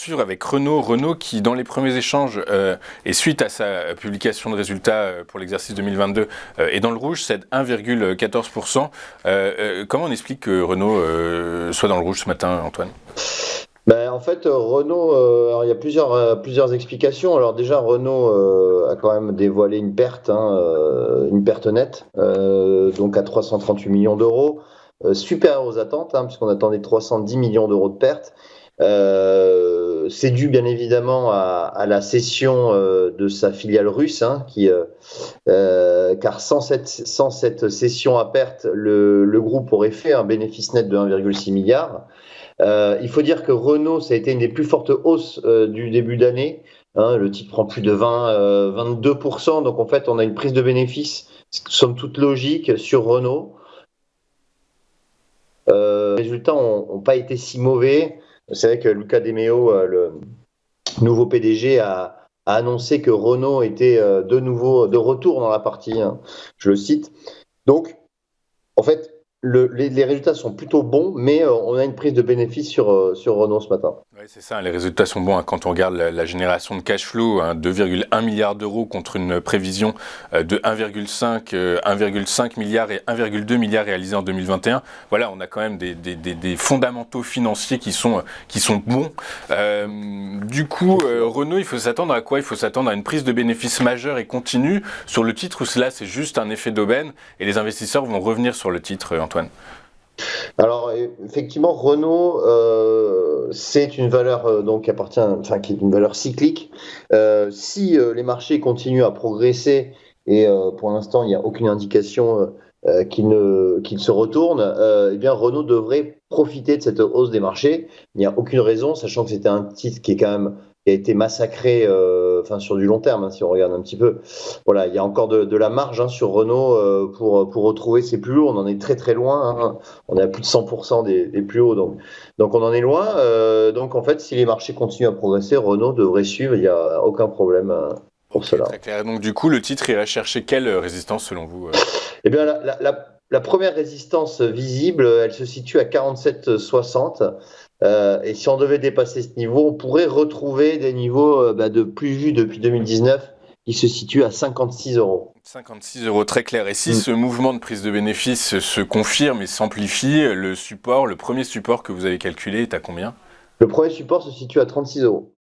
suivre avec Renault. Renault qui, dans les premiers échanges et suite à sa publication de résultats pour l'exercice 2022, est dans le rouge, cède 1,14%. Comment on explique que Renault soit dans le rouge ce matin, Antoine ? En fait, Renault, alors il y a plusieurs explications. Alors déjà, Renault a quand même dévoilé une perte nette, donc à 338 millions d'euros, supérieure aux attentes, puisqu'on attendait 310 millions d'euros de pertes. C'est dû bien évidemment à la cession de sa filiale russe, car sans cette cession à perte, le groupe aurait fait un bénéfice net de 1,6 milliard. Il faut dire que Renault, ça a été une des plus fortes hausses du début d'année. Le titre prend plus de 22%. Donc en fait, on a une prise de bénéfice, somme toute logique, sur Renault. Les résultats n'ont pas été si mauvais. C'est vrai que Luca De Meo, le nouveau PDG, a annoncé que Renault était de nouveau de retour dans la partie. Je le cite. Donc, en fait, les résultats sont plutôt bons, mais on a une prise de bénéfice sur Renault ce matin. Oui, c'est ça, les résultats sont bons quand on regarde la génération de cash flow, 2,1 milliards d'euros contre une prévision de 1,5 milliard et 1,2 milliard réalisés en 2021. Voilà, on a quand même des fondamentaux financiers qui sont bons. Du coup, Renault, il faut s'attendre à quoi ? Il faut s'attendre à une prise de bénéfice majeure et continue sur le titre, ou cela c'est juste un effet d'aubaine et les investisseurs vont revenir sur le titre, Antoine ? Alors effectivement, Renault, c'est une valeur qui est une valeur cyclique. Si les marchés continuent à progresser et pour l'instant il n'y a aucune indication qu'il se retourne, eh bien Renault devrait profiter de cette hausse des marchés. Il n'y a aucune raison, sachant que c'était un titre qui a été massacré sur du long terme, si on regarde un petit peu. Voilà, il y a encore de la marge sur Renault pour retrouver ses plus hauts. On en est très très loin. On est à plus de 100% des plus hauts. Donc on en est loin. Donc en fait, si les marchés continuent à progresser, Renault devrait suivre. Il n'y a aucun problème pour cela. Très clair. Donc du coup, le titre irait chercher quelle résistance selon vous ? Eh bien, la première résistance visible, elle se situe à 47,60. Et si on devait dépasser ce niveau, on pourrait retrouver des niveaux de plus vus depuis 2019 qui se situent à 56 euros. 56 euros, très clair. Et si ce mouvement de prise de bénéfice se confirme et s'amplifie, le premier support que vous avez calculé est à combien ? Le premier support se situe à 36 euros.